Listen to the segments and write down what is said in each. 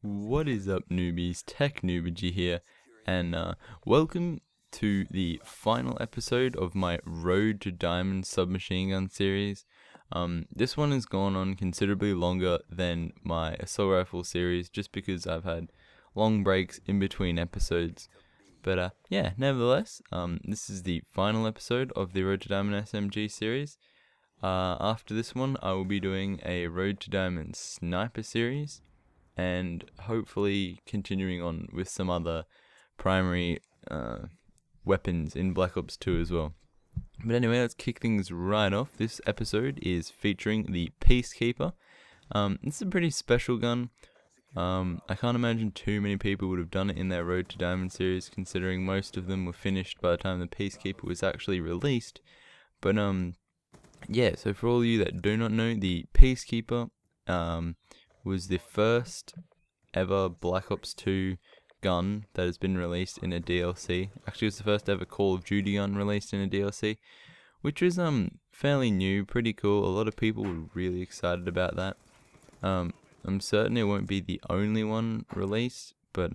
What is up, newbies? Technoobagy here, and welcome to the final episode of my Road to Diamond submachine gun series. This one has gone on considerably longer than my assault rifle series, just because I've had long breaks in between episodes. But yeah, nevertheless, this is the final episode of the Road to Diamond SMG series. After this one, I will be doing a Road to Diamond sniper series, and hopefully continuing on with some other primary weapons in Black Ops 2 as well. But anyway, let's kick things right off. This episode is featuring the Peacekeeper. It's a pretty special gun. I can't imagine too many people would have done it in their Road to Diamond series, considering most of them were finished by the time the Peacekeeper was actually released. But yeah, so for all of you that do not know, the Peacekeeper was the first ever Black Ops 2 gun that has been released in a DLC. Actually, it's the first ever Call of Duty gun released in a DLC, which was fairly new, pretty cool. A lot of people were really excited about that. I'm certain it won't be the only one released, but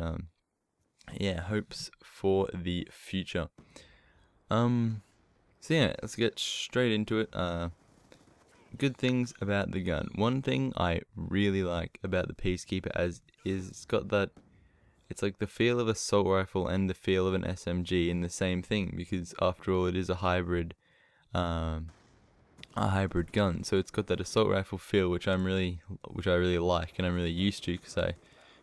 yeah, hopes for the future. So yeah, let's get straight into it. Good things about the gun. One thing I really like about the Peacekeeper is it's got that, it's like the feel of a assault rifle and the feel of an SMG in the same thing, because after all it is a hybrid gun. So it's got that assault rifle feel, which I really like, and I'm really used to because I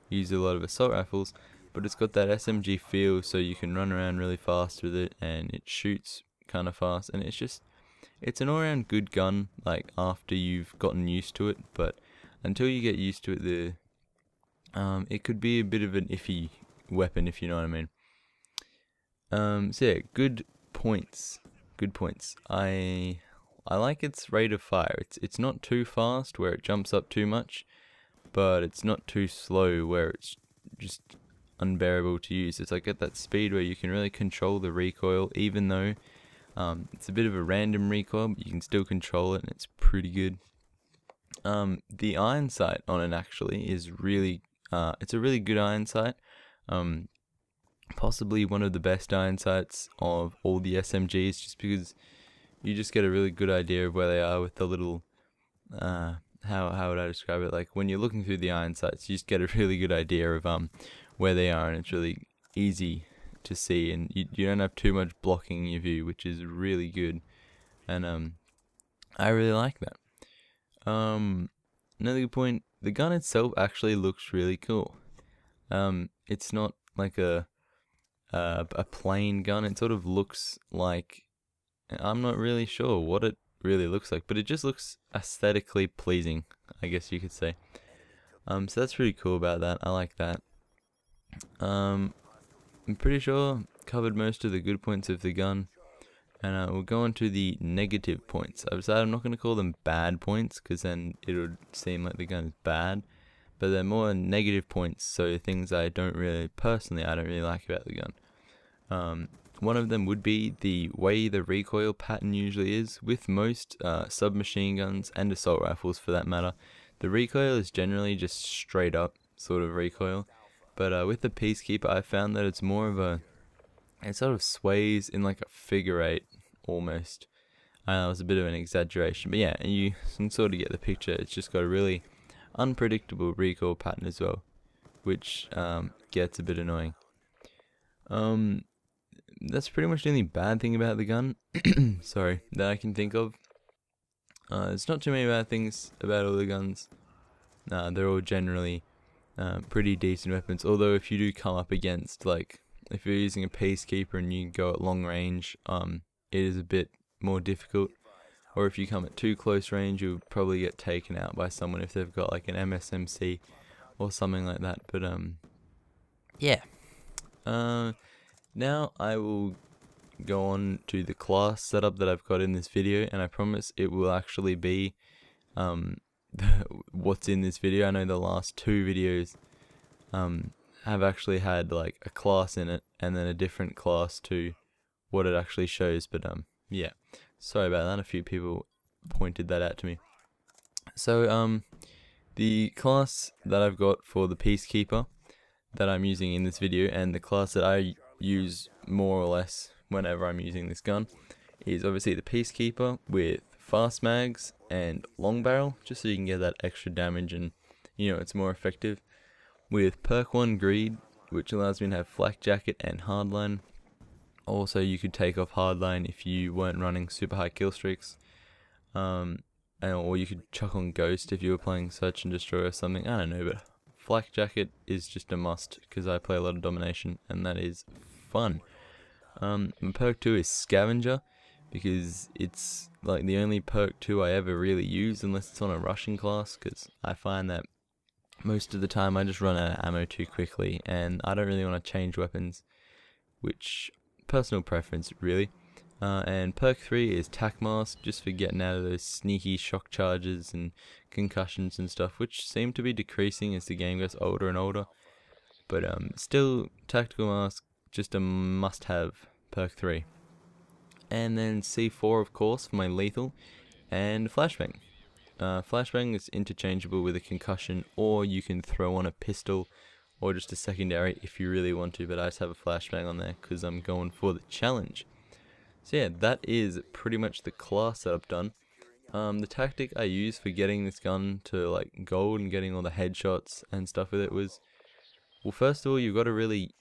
use a lot of assault rifles. But it's got that SMG feel, so you can run around really fast with it, and it shoots kind of fast, and it's an all-around good gun, like, after you've gotten used to it. But until you get used to it, it could be a bit of an iffy weapon, if you know what I mean. So yeah, good points. I like its rate of fire. It's not too fast where it jumps up too much, but it's not too slow where it's just unbearable to use. It's like at that speed where you can really control the recoil, even though it's a bit of a random recoil, but you can still control it, and it's pretty good. The iron sight on it actually is really, it's a really good iron sight. Possibly one of the best iron sights of all the SMGs, just because you just get a really good idea of where they are with the little, how would I describe it? Like, when you're looking through the iron sights, you just get a really good idea of where they are, and it's really easy to see, and you don't have too much blocking your view, which is really good, and I really like that. Another good point, the gun itself actually looks really cool. It's not like a plain gun. It sort of looks like, I'm not really sure what it really looks like, but it just looks aesthetically pleasing, I guess you could say. So that's pretty cool about that. I like that. I'm pretty sure covered most of the good points of the gun, and we'll go on to the negative points. I've decided I'm not going to call them bad points, because then it would seem like the gun is bad, but they're more negative points, so things I don't really like about the gun. One of them would be the way the recoil pattern usually is. With most submachine guns, and assault rifles for that matter, the recoil is generally just straight up sort of recoil. But with the Peacekeeper, I found that it's more of it sort of sways in like a figure eight almost. I know it was a bit of an exaggeration, but yeah, you can sort of get the picture. It's just got a really unpredictable recoil pattern as well, which gets a bit annoying. That's pretty much the only bad thing about the gun, sorry, that I can think of. There's not too many bad things about all the guns. They're all generally pretty decent weapons, although if you do come up against, like, if you're using a Peacekeeper and you go at long range, it is a bit more difficult. Or if you come at too close range, you'll probably get taken out by someone if they've got like an MSMC or something like that. But yeah. Now I will go on to the class setup that I've got in this video, and I promise it will actually be what's in this video. I know the last two videos have actually had like a class in it, and then a different class to what it actually shows, but yeah, sorry about that, a few people pointed that out to me. So the class that I've got for the Peacekeeper that I'm using in this video, and the class that I use more or less whenever I'm using this gun, is obviously the Peacekeeper with fast mags and long barrel, just so you can get that extra damage and it's more effective. With perk 1 greed, which allows me to have flak jacket and hardline. Also, you could take off hardline if you weren't running super high kill streaks, or you could chuck on ghost if you were playing search and destroy or something. I don't know, but flak jacket is just a must because I play a lot of domination and that is fun. Perk 2 is scavenger, because it's like the only perk 2 I ever really use unless it's on a rushing class, because I find that most of the time I just run out of ammo too quickly and I don't really want to change weapons, which personal preference really. And perk 3 is tac mask, just for getting out of those sneaky shock charges and concussions and stuff, which seem to be decreasing as the game gets older and older, but still tactical mask, just a must have perk 3. And then C4 of course for my lethal, and flashbang. Flashbang is interchangeable with a concussion, or you can throw on a pistol or just a secondary if you really want to, but I just have a flashbang on there because I'm going for the challenge. So yeah, that is pretty much the class that I've done. The tactic I used for getting this gun to like gold and getting all the headshots and stuff with it was, well, first of all, you've got to really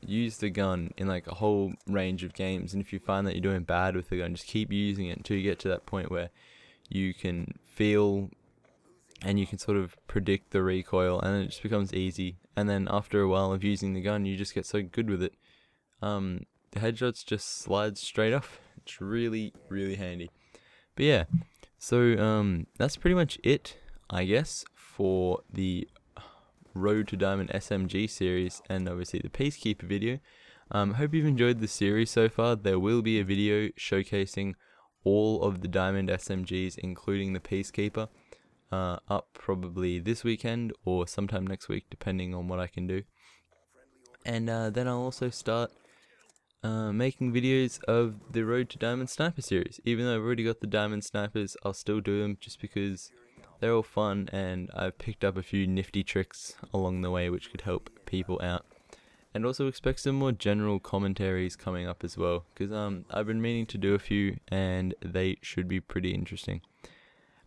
use the gun in like a whole range of games, and if you find that you're doing bad with the gun, just keep using it until you get to that point where you can feel and you can sort of predict the recoil, and it just becomes easy. And then after a while of using the gun, you just get so good with it. The headshots just slide straight off. It's really, really handy. But yeah, so that's pretty much it, I guess, for the Road to Diamond SMG series and obviously the Peacekeeper video. Hope you've enjoyed the series so far. There will be a video showcasing all of the Diamond SMGs, including the Peacekeeper, up probably this weekend or sometime next week, depending on what I can do. And then I'll also start making videos of the Road to Diamond Sniper series. Even though I've already got the Diamond Snipers, I'll still do them just because they're all fun, and I've picked up a few nifty tricks along the way which could help people out. And also expect some more general commentaries coming up as well, because I've been meaning to do a few and they should be pretty interesting.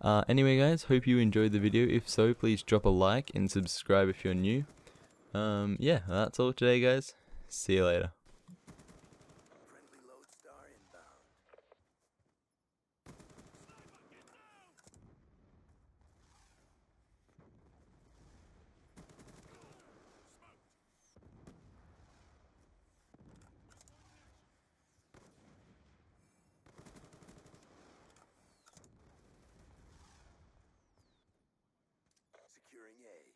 Anyway guys, hope you enjoyed the video. If so, please drop a like and subscribe if you're new. Yeah, that's all today guys. See you later. Securing A.